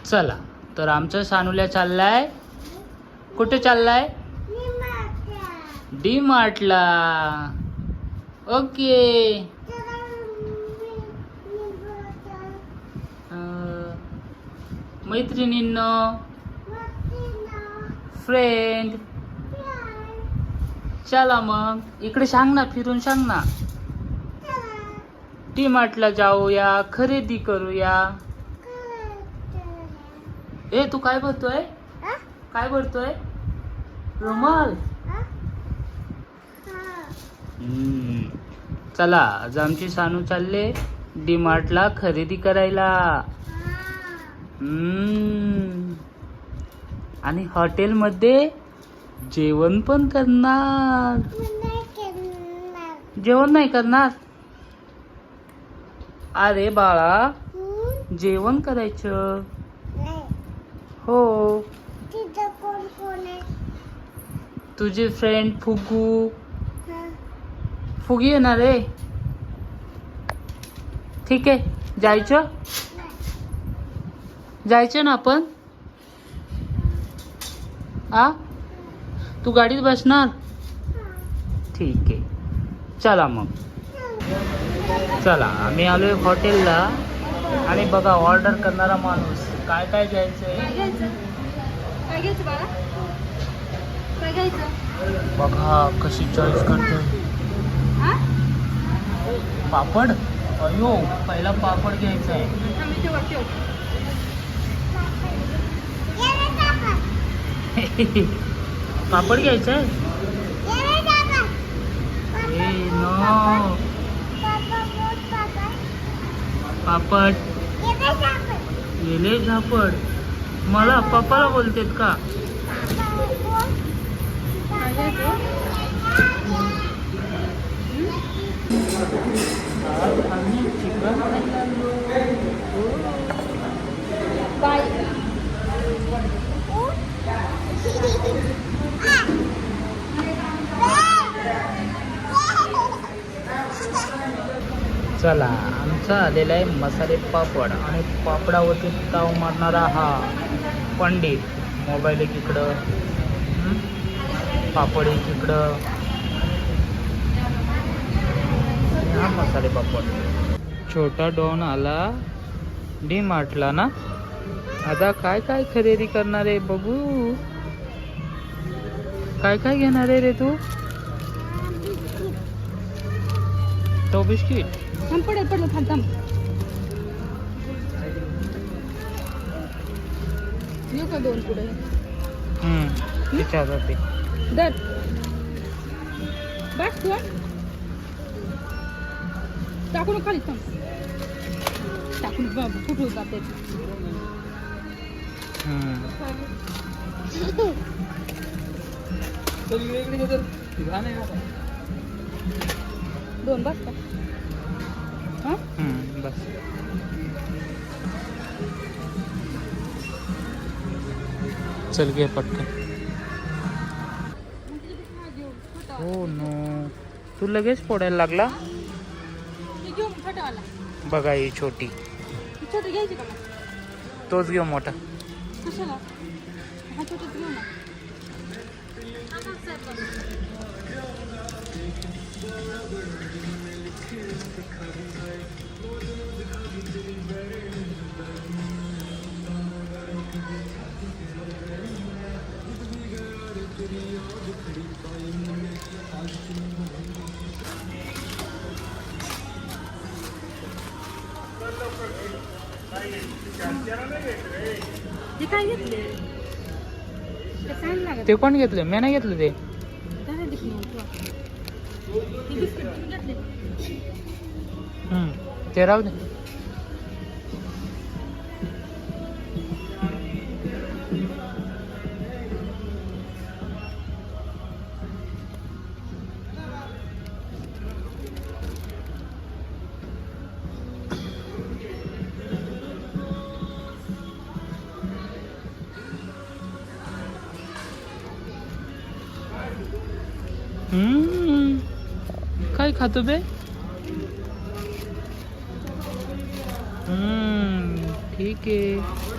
चला तर आमचा सानूला चाललाय, कुठे चाललाय? डी मार्टला. ओके. मैत्रिणींनो, फ्रेंड, चला मग इकडे सांग ना, फिरून सांग ना. डी मार्टला जाऊया, खरेदी करूया. ए तू काय भरतोय? काय भरतोय? रुमाल. चला आज आमची सानू चालले डी मार्टला खरेदी करायला. आणि हॉटेलमध्ये जेवण पण करणार. जेवण नाही करणार? अरे बाळा, जेवण करायचं. हो. तुझे फ्रेंड फुगू फुगी येणार आहे. ठीक आहे, जायचं ना आपण. तू गाडीत बसणार? ठीक आहे, चला मग. चला आम्ही आलोय हॉटेलला. आणि बघा ऑर्डर करणारा माणूस काय काय घ्यायचंय. बघा कशी चॉईस करतोय. पापड. अयो पहिला पापड घ्यायचा आहे. पापड घ्यायचा आहे. नो पापड. येले झापड. मला पप्पाला बोलतेत का? आम्ही चिकन चला आमचा आलेला आहे मसाले पापड. आणि पापडावरती ताव मारणारा हा पंडित. मोबाईल एक इकडं, पापड एक इकडं. हा मसाले पापड. छोटा डॉन आला डी मार्टला ना. आता काय काय खरेदी करणार आहे बघू. काय काय घेणार आहे रे तू? तो बिस्किट पडलं खालता. दोन पुढे जाते दर बस तू टाकून खाली टाकून फुटू जाते. दोन बस का? बस. चल घे पटकन. हो नो, तू लगेच फोडायला लागला. बघा ही छोटी. तोच घेऊ मोठा. ते कोण घेतले? मी नाही घेतलं ते. ते राहू दे. काय खातो बे? ठीक आहे.